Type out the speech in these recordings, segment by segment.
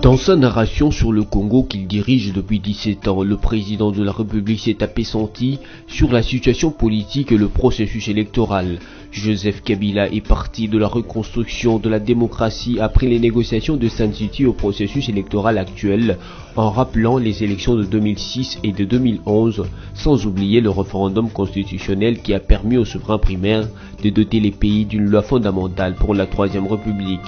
Dans sa narration sur le Congo qu'il dirige depuis 17 ans, le président de la République s'est appesanti sur la situation politique et le processus électoral. Joseph Kabila est parti de la reconstruction de la démocratie après les négociations de Sun City au processus électoral actuel, en rappelant les élections de 2006 et de 2011, sans oublier le référendum constitutionnel qui a permis aux souverains primaires de doter les pays d'une loi fondamentale pour la Troisième République.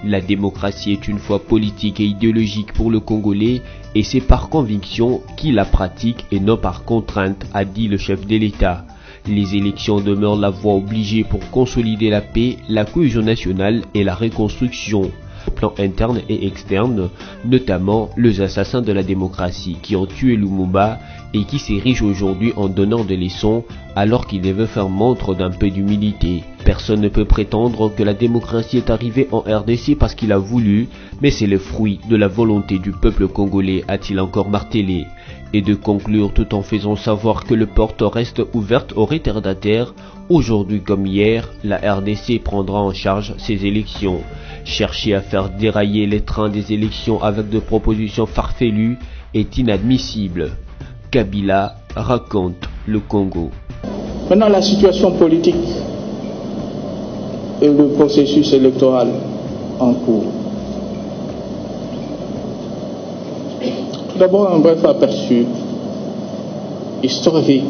La démocratie est une foi politique et idéologique pour le Congolais et c'est par conviction qu'il la pratique et non par contrainte, a dit le chef de l'État. Les élections demeurent la voie obligée pour consolider la paix, la cohésion nationale et la reconstruction. Au plan interne et externe, notamment les assassins de la démocratie qui ont tué Lumumba et qui s'érigent aujourd'hui en donnant des leçons alors qu'ils devaient faire montre d'un peu d'humilité. Personne ne peut prétendre que la démocratie est arrivée en RDC parce qu'il a voulu, mais c'est le fruit de la volonté du peuple congolais, a-t-il encore martelé. Et de conclure tout en faisant savoir que le porte reste ouverte aux retardataires. Aujourd'hui comme hier, la RDC prendra en charge ses élections. Chercher à faire dérailler les trains des élections avec de propositions farfelues est inadmissible. Kabila raconte le Congo. Maintenant, la situation politique et le processus électoral en cours. Tout d'abord, un bref aperçu historique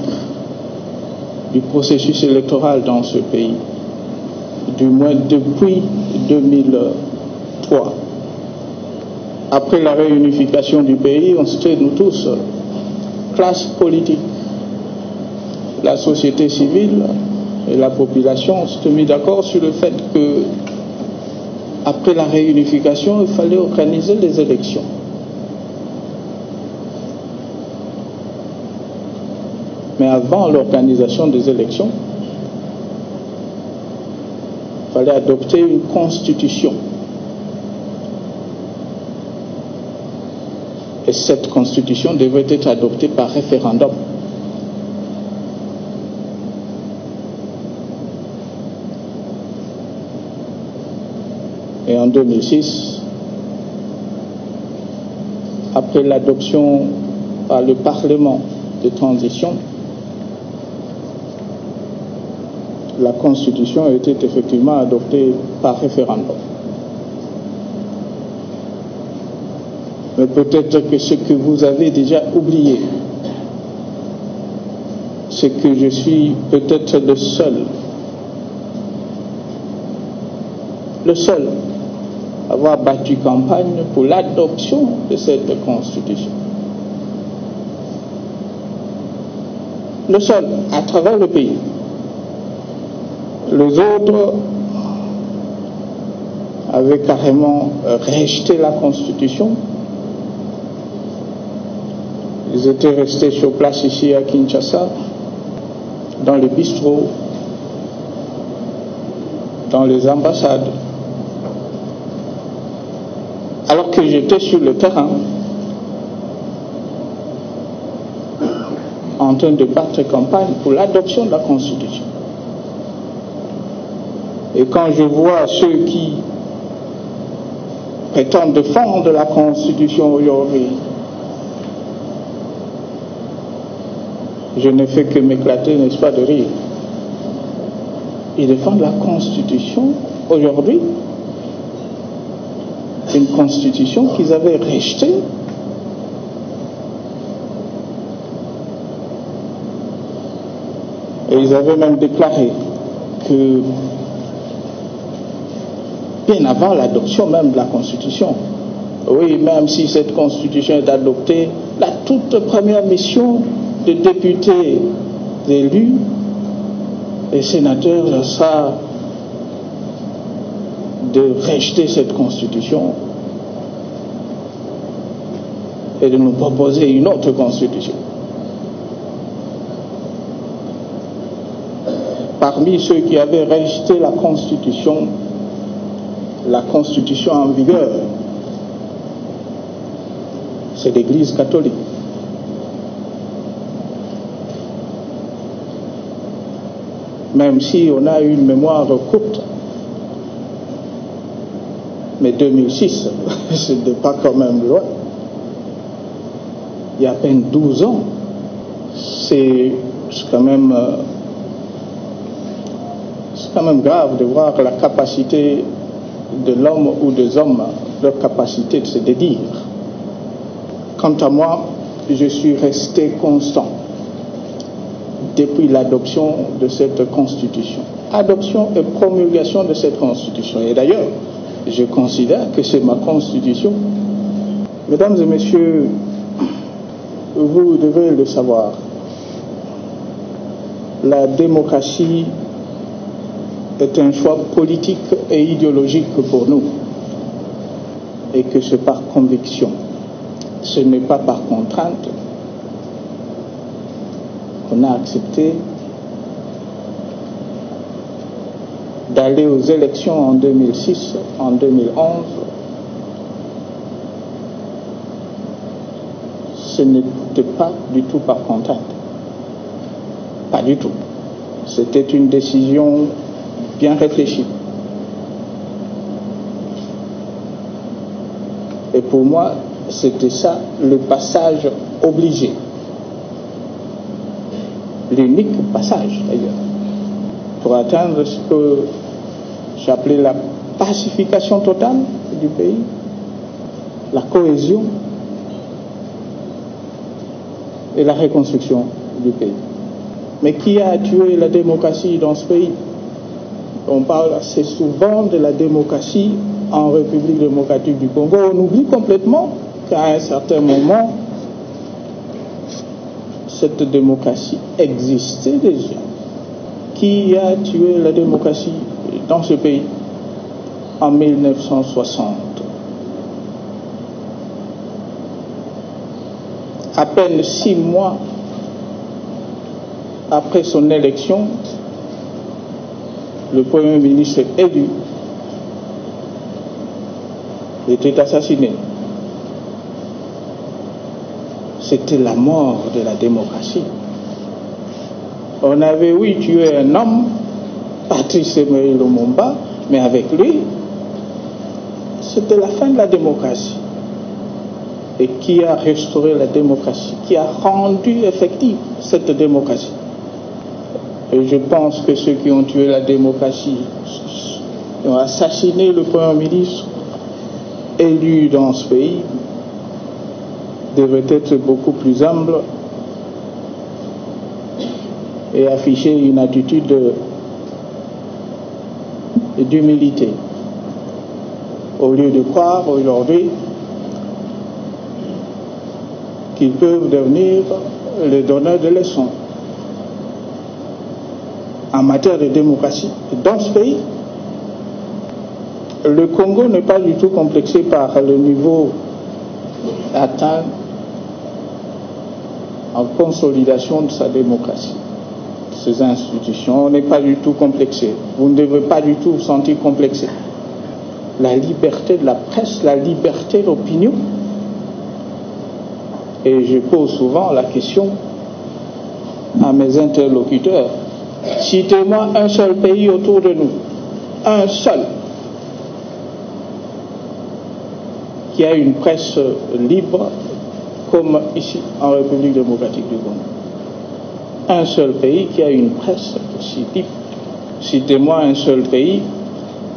du processus électoral dans ce pays, du moins depuis 2003. Après la réunification du pays, on s'était, nous tous, classe politique, la société civile et la population s'étaient mis d'accord sur le fait que, après la réunification, il fallait organiser les élections. Mais avant l'organisation des élections, il fallait adopter une constitution. Et cette constitution devait être adoptée par référendum. Et en 2006, après l'adoption par le Parlement de transition, la Constitution a été effectivement adoptée par référendum. Mais peut-être que ce que vous avez déjà oublié, c'est que je suis peut-être le seul à avoir battu campagne pour l'adoption de cette Constitution. Le seul à travers le pays. Les autres avaient carrément rejeté la Constitution. Ils étaient restés sur place ici à Kinshasa, dans les bistrots, dans les ambassades. Alors que j'étais sur le terrain, en train de battre campagne pour l'adoption de la Constitution. Et quand je vois ceux qui prétendent défendre la Constitution aujourd'hui, je ne fais que m'éclater, n'est-ce pas, de rire. Ils défendent la Constitution aujourd'hui, une Constitution qu'ils avaient rejetée. Et ils avaient même déclaré que bien avant l'adoption même de la Constitution, oui, même si cette Constitution est adoptée, la toute première mission des députés élus et sénateurs sera de rejeter cette Constitution et de nous proposer une autre Constitution. Parmi ceux qui avaient rejeté la Constitution en vigueur, c'est l'Église catholique. Même si on a une mémoire courte, Mais 2006, ce n'est pas quand même loin. Il y a à peine 12 ans. C'est quand même grave de voir la capacité de l'homme ou des hommes, leur capacité de se dédire. Quant à moi, je suis resté constant depuis l'adoption de cette Constitution. Adoption et promulgation de cette Constitution. Et d'ailleurs, je considère que c'est ma Constitution. Mesdames et messieurs, vous devez le savoir. La démocratie est un choix politique et idéologique pour nous. Et que c'est par conviction. Ce n'est pas par contrainte qu'on a accepté d'aller aux élections en 2006, en 2011. Ce n'était pas du tout par contrainte. Pas du tout. C'était une décision bien réfléchie. Et pour moi, c'était ça le passage obligé. L'unique passage, d'ailleurs, pour atteindre ce que j'appelais la pacification totale du pays, la cohésion et la reconstruction du pays. Mais qui a tué la démocratie dans ce pays? On parle assez souvent de la démocratie en République démocratique du Congo. On oublie complètement qu'à un certain moment, cette démocratie existait déjà. Qui a tué la démocratie dans ce pays en 1960? À peine 6 mois après son élection, le Premier ministre élu était assassiné. C'était la mort de la démocratie. On avait, oui, tué un homme, Patrice Emery Lumumba, mais avec lui, c'était la fin de la démocratie. Et qui a restauré la démocratie? Qui a rendu effective cette démocratie? Et je pense que ceux qui ont tué la démocratie, qui ont assassiné le Premier ministre élu dans ce pays, devraient être beaucoup plus humbles et afficher une attitude d'humilité, au lieu de croire aujourd'hui qu'ils peuvent devenir les donneurs de leçons en matière de démocratie. Dans ce pays, le Congo n'est pas du tout complexé par le niveau atteint en consolidation de sa démocratie, de ses institutions. On n'est pas du tout complexé. Vous ne devez pas du tout vous sentir complexé. La liberté de la presse, la liberté d'opinion. Et je pose souvent la question à mes interlocuteurs. Citez-moi un seul pays autour de nous, un seul, qui a une presse libre comme ici en République démocratique du Congo. Un seul pays qui a une presse aussi libre. Citez-moi un seul pays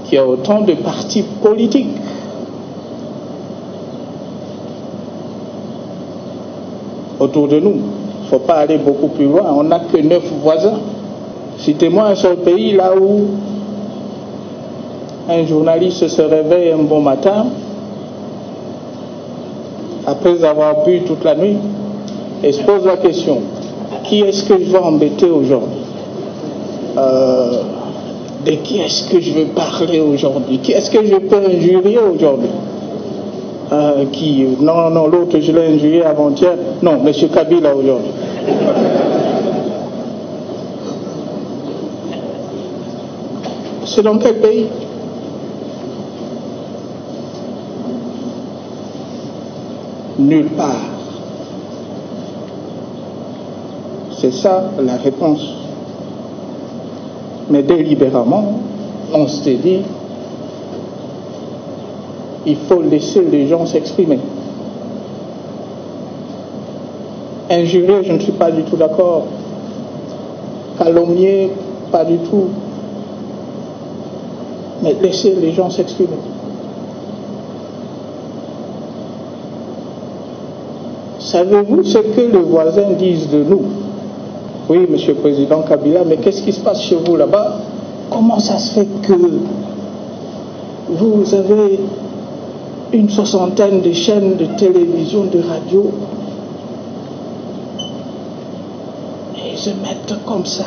qui a autant de partis politiques. Autour de nous, il ne faut pas aller beaucoup plus loin, on n'a que 9 voisins. Citez-moi un seul pays là où un journaliste se réveille un bon matin, après avoir bu toute la nuit, et se pose la question, qui est-ce que je vais embêter aujourd'hui? De qui est-ce que je vais parler aujourd'hui? Qui est-ce que je peux injurier aujourd'hui? Non, l'autre je l'ai injurié avant-hier. Non, M. Kabila aujourd'hui. C'est dans quel pays? Nulle part. C'est ça la réponse. Mais délibérément, on s'est dit, il faut laisser les gens s'exprimer. Injurier, je ne suis pas du tout d'accord. Calomnier, pas du tout. Mais laisser les gens s'exprimer. Savez-vous ce que les voisins disent de nous? Oui, Monsieur le Président Kabila, mais qu'est-ce qui se passe chez vous là-bas? Comment ça se fait que vous avez une 60aine de chaînes de télévision, de radio, et ils se mettent comme ça?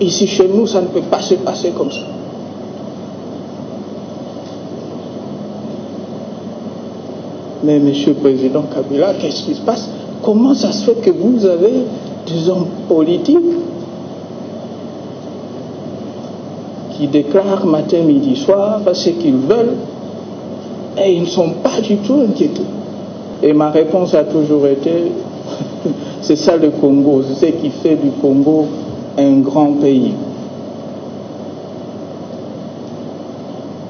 Ici chez nous, ça ne peut pas se passer comme ça. Mais Monsieur le Président Kabila, qu'est-ce qui se passe? Comment ça se fait que vous avez des hommes politiques qui déclarent matin, midi, soir ce qu'ils veulent et ils ne sont pas du tout inquiétés? Et ma réponse a toujours été c'est ça le Congo, c'est ce qui fait du Congo un grand pays.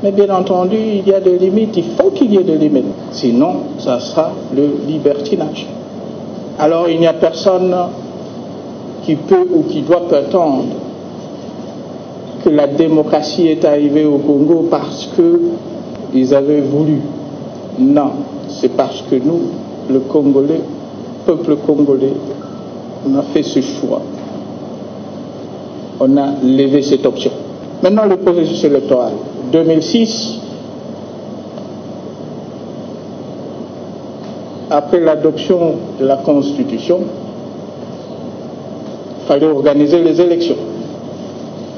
Mais bien entendu, il y a des limites, il faut qu'il y ait des limites. Sinon, ça sera le libertinage. Alors, il n'y a personne qui peut ou qui doit prétendre que la démocratie est arrivée au Congo parce qu'ils avaient voulu. Non, c'est parce que nous, le Congolais, peuple congolais, on a fait ce choix. On a levé cette option. Maintenant, le processus électoral. 2006, après l'adoption de la Constitution, il fallait organiser les élections.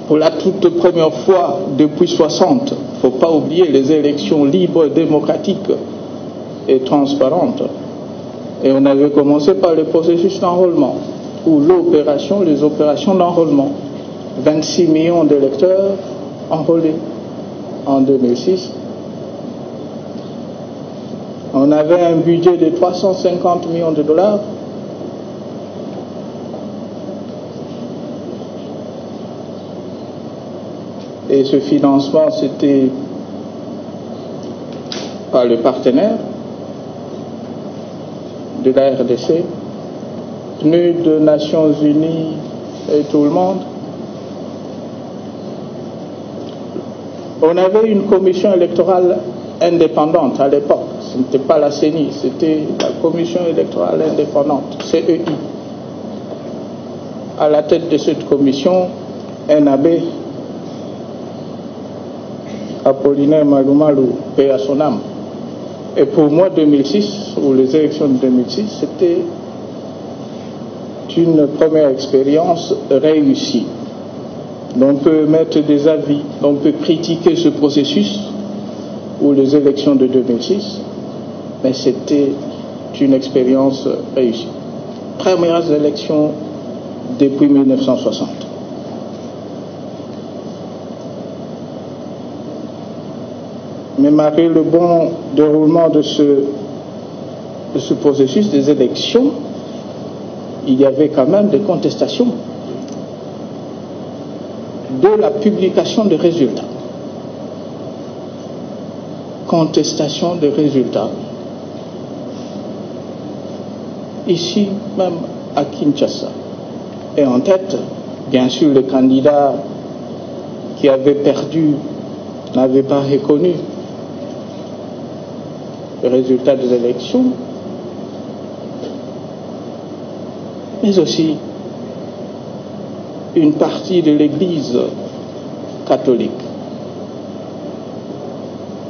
Pour la toute première fois depuis 60, il ne faut pas oublier les élections libres, démocratiques et transparentes. Et on avait commencé par le processus d'enrôlement, ou les opérations d'enrôlement. 26 millions d'électeurs enrôlés en 2006. On avait un budget de 350 millions de dollars. Et ce financement, c'était par le partenaire de la RDC, PNUD de Nations Unies et tout le monde. On avait une commission électorale indépendante à l'époque. Ce n'était pas la CENI, c'était la commission électorale indépendante, CEI. À la tête de cette commission, un abbé, Apollinaire Malumalu, paix à son âme. Et pour moi, 2006, ou les élections de 2006, c'était une première expérience réussie. On peut mettre des avis, on peut critiquer ce processus ou les élections de 2006, mais c'était une expérience réussie. Premières élections depuis 1960. Mais malgré le bon déroulement de ce processus des élections, il y avait quand même des contestations de la publication des résultats. Contestation des résultats. Ici, même à Kinshasa. Et en tête, bien sûr, le candidat qui avait perdu n'avait pas reconnu le résultat des élections, mais aussi une partie de l'Église catholique.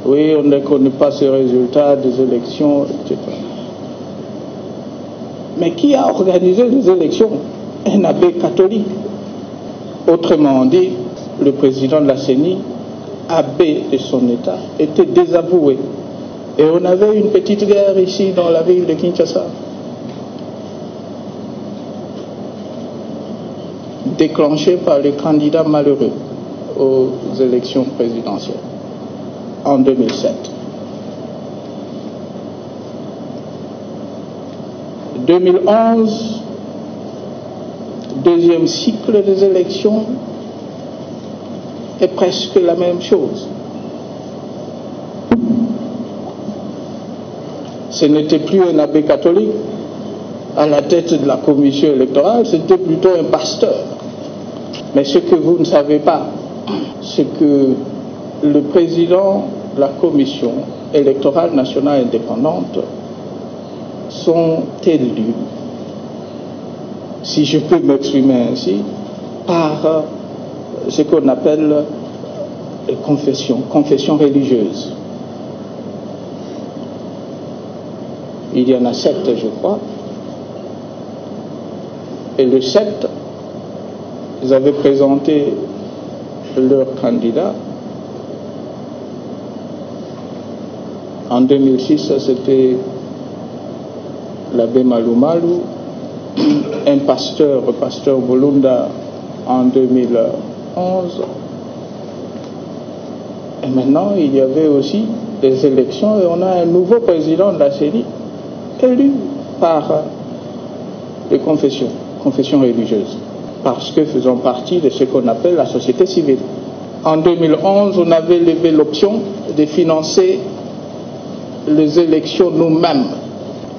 Oui, on ne connaît pas ces résultats des élections, etc. Mais qui a organisé les élections? Un abbé catholique. Autrement dit, le président de la CENI, abbé de son État, était désavoué. Et on avait une petite guerre ici dans la ville de Kinshasa, déclenchée par les candidats malheureux aux élections présidentielles en 2007. 2011, deuxième cycle des élections, est presque la même chose. ce n'était plus un abbé catholique à la tête de la commission électorale, c'était plutôt un pasteur. Mais ce que vous ne savez pas, c'est que le président de la commission électorale nationale indépendante sont élus, si je peux m'exprimer ainsi, par ce qu'on appelle les confessions religieuses. Il y en a 7, je crois. Et les 7, ils avaient présenté leur candidat. En 2006, c'était l'abbé Malou Malou, un pasteur, le pasteur Bolunda en 2011. Et maintenant, il y avait aussi des élections et on a un nouveau président de la CENI élu par les confessions religieuses, parce que faisons partie de ce qu'on appelle la société civile. En 2011, on avait levé l'option de financer les élections nous-mêmes,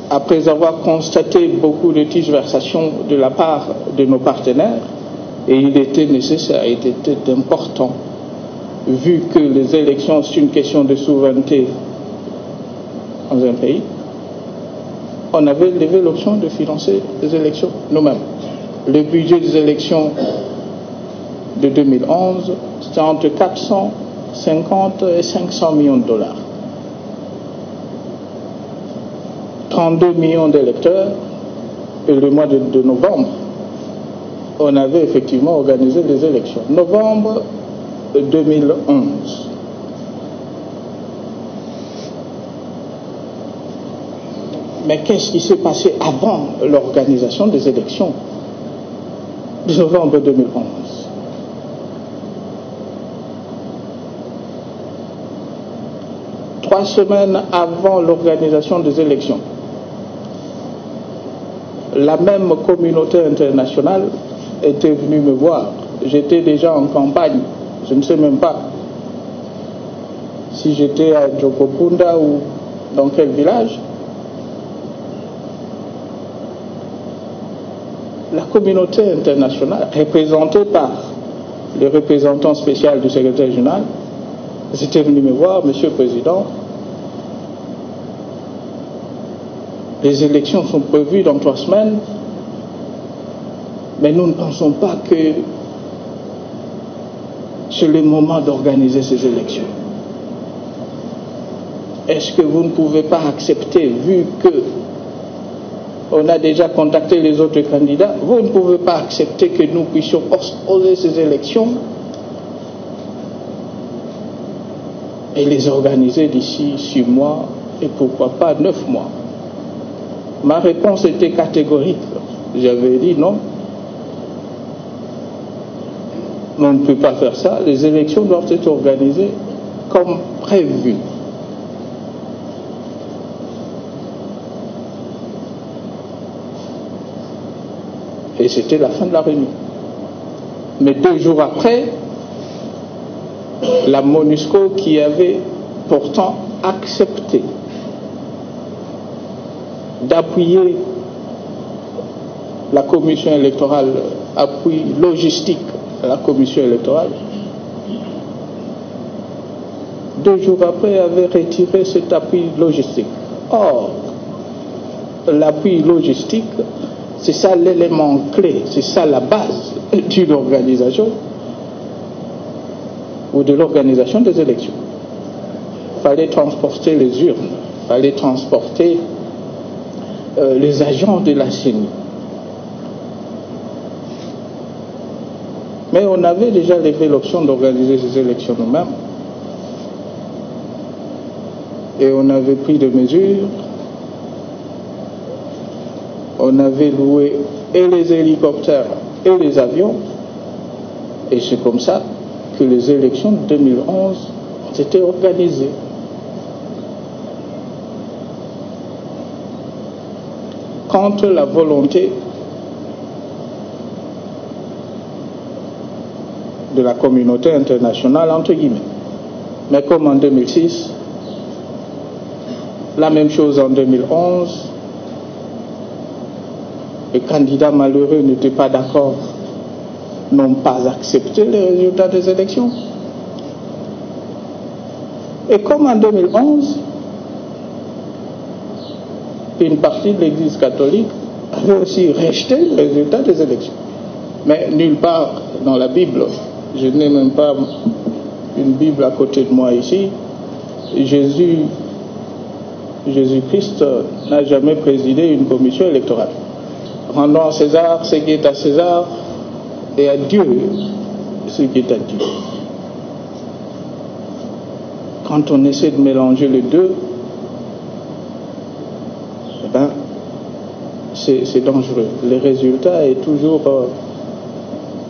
après avoir constaté beaucoup de tergiversations de la part de nos partenaires, et il était nécessaire, il était important, vu que les élections c'est une question de souveraineté dans un pays, on avait levé l'option de financer les élections nous-mêmes. Le budget des élections de 2011, c'était entre 450 et 500 millions de dollars. 32 millions d'électeurs, et le mois de novembre, on avait effectivement organisé les élections. Novembre 2011. Mais qu'est-ce qui s'est passé avant l'organisation des élections de novembre 2011? Trois semaines avant l'organisation des élections, la même communauté internationale était venue me voir. J'étais déjà en campagne, je ne sais même pas si j'étais à Djokopunda ou dans quel village. La communauté internationale, représentée par le représentant spécial du secrétaire général, était venu me voir, Monsieur le Président, les élections sont prévues dans 3 semaines, mais nous ne pensons pas que c'est le moment d'organiser ces élections. Est-ce que vous ne pouvez pas accepter, vu que on a déjà contacté les autres candidats, vous ne pouvez pas accepter que nous puissions poser ces élections et les organiser d'ici 6 mois et pourquoi pas 9 mois. Ma réponse était catégorique. J'avais dit non. On ne peut pas faire ça. Les élections doivent être organisées comme prévu. Et c'était la fin de la réunion. Mais 2 jours après, la MONUSCO, qui avait pourtant accepté d'appuyer la commission électorale, appui logistique à la commission électorale, 2 jours après avait retiré cet appui logistique. Or, l'appui logistique, c'est ça l'élément clé, c'est ça la base d'une organisation ou de l'organisation des élections. Il fallait transporter les urnes, il fallait transporter les agents de la CENI. Mais on avait déjà levé l'option d'organiser ces élections nous-mêmes. Et on avait pris des mesures. On avait loué et les hélicoptères et les avions. Et c'est comme ça que les élections de 2011 ont été organisées. Contre la volonté de la communauté internationale, entre guillemets. Mais comme en 2006, La même chose en 2011. Les candidats malheureux n'étaient pas d'accord, n'ont pas accepté les résultats des élections. Et comme en 2011, une partie de l'Église catholique avait aussi rejeté le résultat des élections. Mais nulle part dans la Bible, je n'ai même pas une Bible à côté de moi ici, Jésus-Christ n'a jamais présidé une commission électorale. Rendons à César ce qui est à César et à Dieu ce qui est à Dieu. Quand on essaie de mélanger les deux, eh ben, c'est dangereux. Le résultat est toujours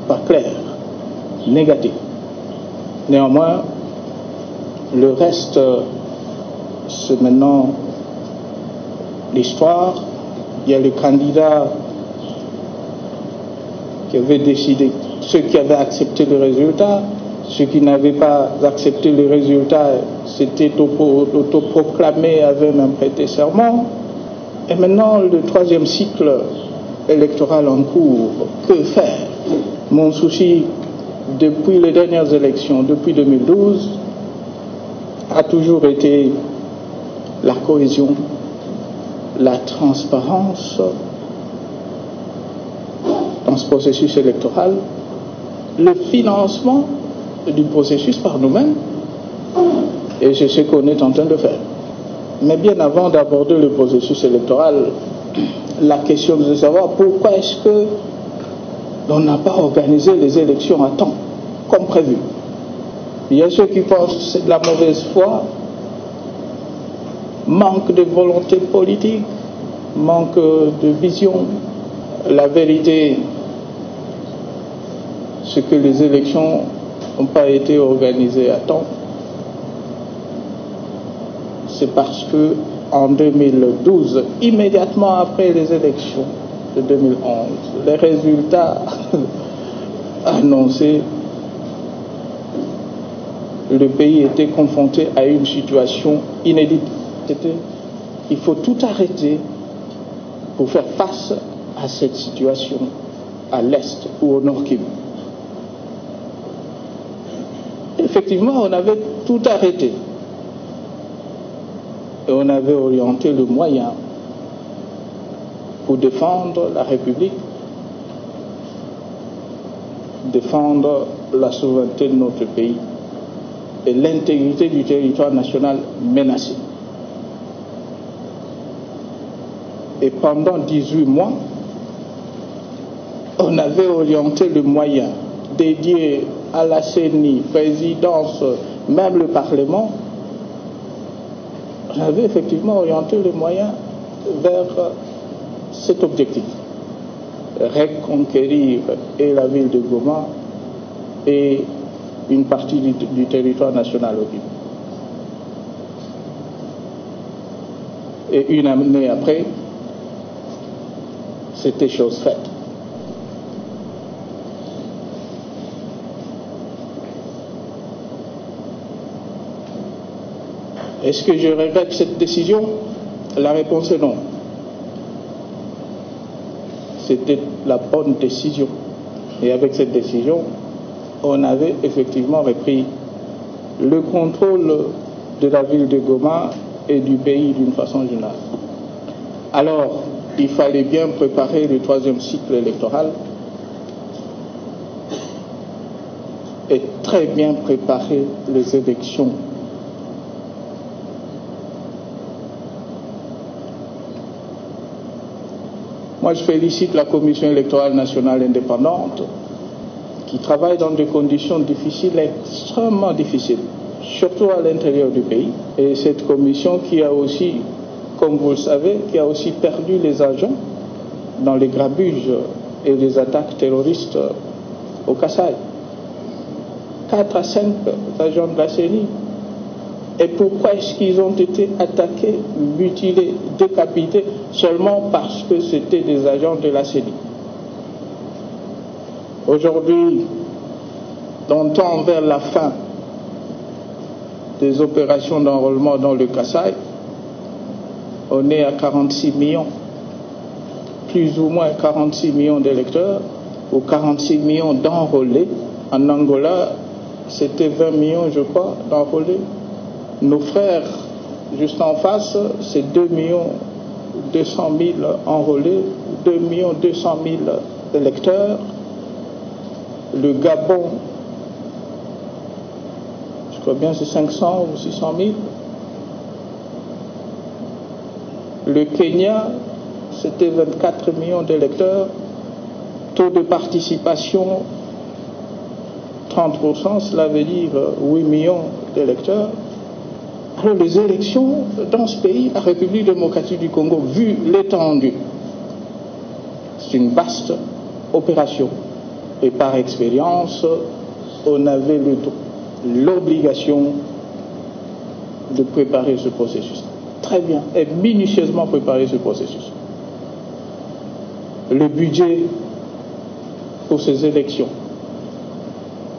pas clair, négatif. Néanmoins, le reste, c'est maintenant l'histoire. Il y a les candidats qui avaient décidé, ceux qui avaient accepté le résultat, ceux qui n'avaient pas accepté le résultat s'étaient autoproclamés, avaient même prêté serment. Et maintenant, le troisième cycle électoral en cours, que faire? Mon souci, depuis les dernières élections, depuis 2012, a toujours été la cohésion, la transparence dans ce processus électoral, le financement du processus par nous-mêmes, et c'est ce qu'on est en train de faire. Mais bien avant d'aborder le processus électoral, la question de savoir pourquoi est-ce que on n'a pas organisé les élections à temps, comme prévu. Il y a ceux qui pensent que c'est de la mauvaise foi, manque de volonté politique, manque de vision. La vérité, c'est que les élections n'ont pas été organisées à temps. C'est parce que en 2012, immédiatement après les élections de 2011, les résultats annoncés, le pays était confronté à une situation inédite. Il faut tout arrêter pour faire face à cette situation à l'est ou au nord Kivu. Effectivement, on avait tout arrêté. Et on avait orienté le moyen pour défendre la République, défendre la souveraineté de notre pays et l'intégrité du territoire national menacé. Et pendant 18 mois, on avait orienté le moyen dédié à la CENI, présidence, même le Parlement. On avait effectivement orienté le moyen vers cet objectif. Reconquérir et la ville de Goma et une partie du territoire national au Kivu. Et une année après, c'était chose faite. Est-ce que je regrette cette décision? La réponse est non. C'était la bonne décision. Et avec cette décision, on avait effectivement repris le contrôle de la ville de Goma et du pays d'une façon générale. Alors, il fallait bien préparer le troisième cycle électoral et très bien préparer les élections. Moi, je félicite la Commission électorale nationale indépendante qui travaille dans des conditions difficiles, extrêmement difficiles, surtout à l'intérieur du pays. Et cette commission qui a aussi, comme vous le savez, qui a aussi perdu les agents dans les grabuges et les attaques terroristes au Kasaï. 4 à 5 agents de la CENI. Et pourquoi est-ce qu'ils ont été attaqués, mutilés, décapités seulement parce que c'était des agents de la CENI? Aujourd'hui, on tend vers la fin des opérations d'enrôlement dans le Kasaï. on est à 46 millions, plus ou moins 46 millions d'électeurs, ou 46 millions d'enrôlés. En Angola, c'était 20 millions, je crois, d'enrôlés. Nos frères, juste en face, c'est 2 200 000 enrôlés, 2 200 000 électeurs. Le Gabon, je crois bien c'est 500 ou 600 000. Le Kenya, c'était 24 millions d'électeurs. Taux de participation, 30%, cela veut dire 8 millions d'électeurs. Alors les élections dans ce pays, la République démocratique du Congo, vu l'étendue, c'est une vaste opération. Et par expérience, on avait l'obligation de préparer ce processus. Très bien, et minutieusement préparer ce processus. Le budget pour ces élections,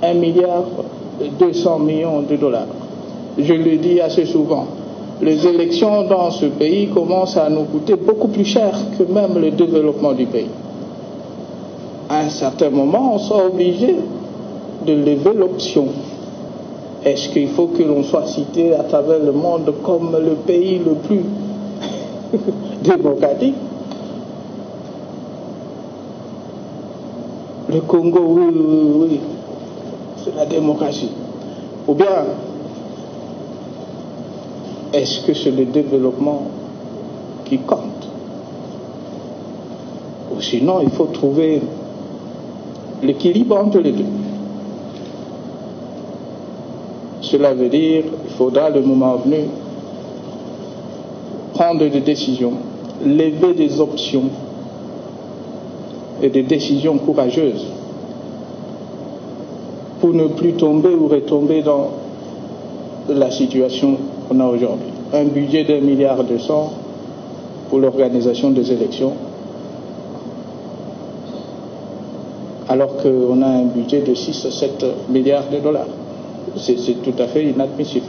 1,2 milliard de dollars. Je le dis assez souvent, les élections dans ce pays commencent à nous coûter beaucoup plus cher que même le développement du pays. À un certain moment, on sera obligé de lever l'option. Est-ce qu'il faut que l'on soit cité à travers le monde comme le pays le plus démocratique? Le Congo, oui, c'est la démocratie. Ou bien, est-ce que c'est le développement qui compte? Ou sinon, il faut trouver l'équilibre entre les deux. Cela veut dire qu'il faudra, le moment venu, prendre des décisions, lever des options et des décisions courageuses pour ne plus tomber ou retomber dans la situation qu'on a aujourd'hui. Un budget d'1,2 milliard pour l'organisation des élections, alors qu'on a un budget de 6 à 7 milliards de dollars. C'est tout à fait inadmissible.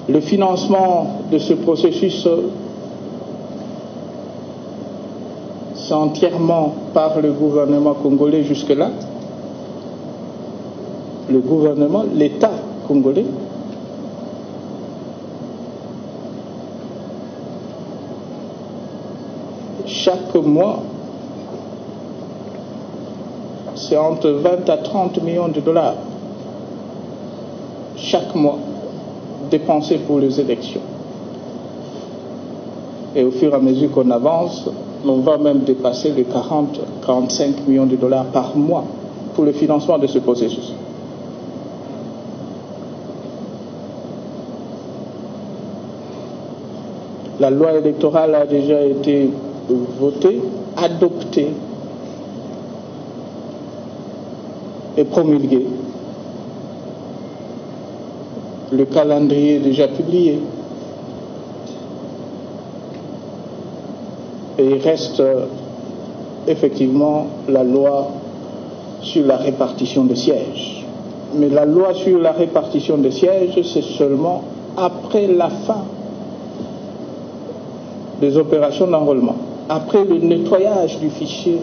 Le financement de ce processus, c'est entièrement par le gouvernement congolais jusque-là. Le gouvernement, l'État congolais. Chaque mois, c'est entre 20 à 30 millions de dollars. Chaque mois, dépensés pour les élections. Et au fur et à mesure qu'on avance, on va même dépasser les 40-45 millions de dollars par mois pour le financement de ce processus. La loi électorale a déjà été votée, adoptée et promulguée. Le calendrier est déjà publié. Et il reste effectivement la loi sur la répartition des sièges. Mais la loi sur la répartition des sièges, c'est seulement après la fin des opérations d'enrôlement, après le nettoyage du fichier.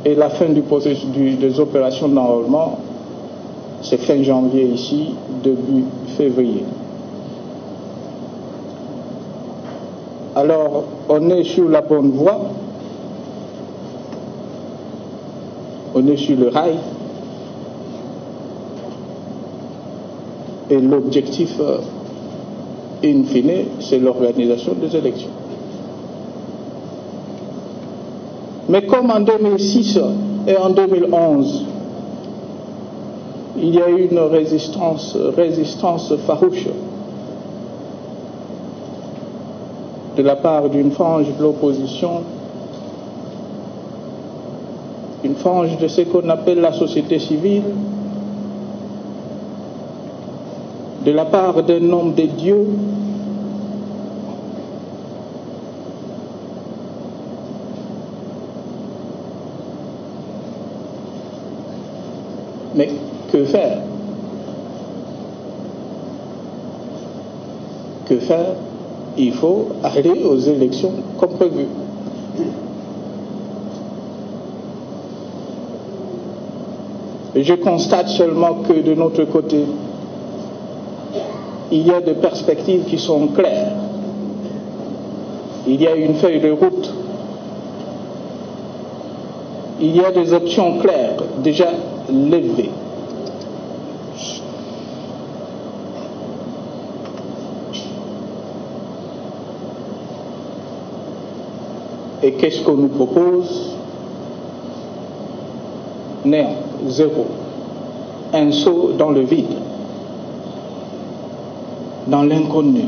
Et la fin du processus des opérations d'enrôlement, c'est fin janvier ici, début février. Alors, on est sur la bonne voie, on est sur le rail, et l'objectif, in fine, c'est l'organisation des élections. Mais comme en 2006 et en 2011, il y a eu une résistance farouche de la part d'une frange de l'opposition, une frange de ce qu'on appelle la société civile, de la part d'un homme de Dieu, Mais que faire? Que faire? Il faut aller aux élections comme prévu. Je constate seulement que de notre côté, il y a des perspectives qui sont claires. Il y a une feuille de route. Il y a des options claires, déjà levées. Et qu'est-ce qu'on nous propose? Néant, zéro. Un saut dans le vide, dans l'inconnu.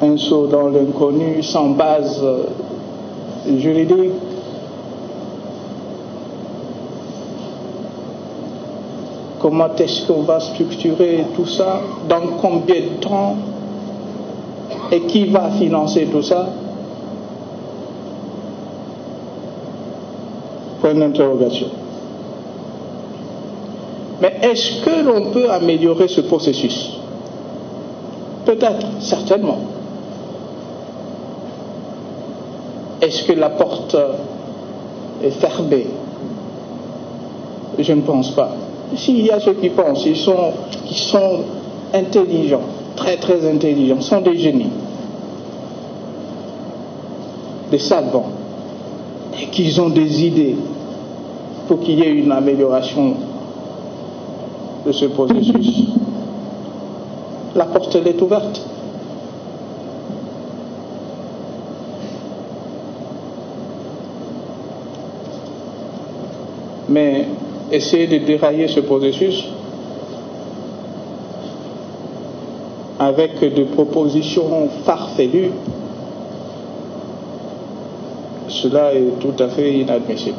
Un saut dans l'inconnu sans base juridique. Comment est-ce qu'on va structurer tout ça? Dans combien de temps? Et qui va financer tout ça? Point d'interrogation. Mais est-ce que l'on peut améliorer ce processus? Peut-être, certainement. Est-ce que la porte est fermée? Je ne pense pas. S'il y a ceux qui pensent, qui sont intelligents, très très intelligents, sont des génies, des savants, et qu'ils ont des idées pour qu'il y ait une amélioration de ce processus. La porte, elle est ouverte. Mais essayer de dérailler ce processus avec des propositions farfelues, cela est tout à fait inadmissible.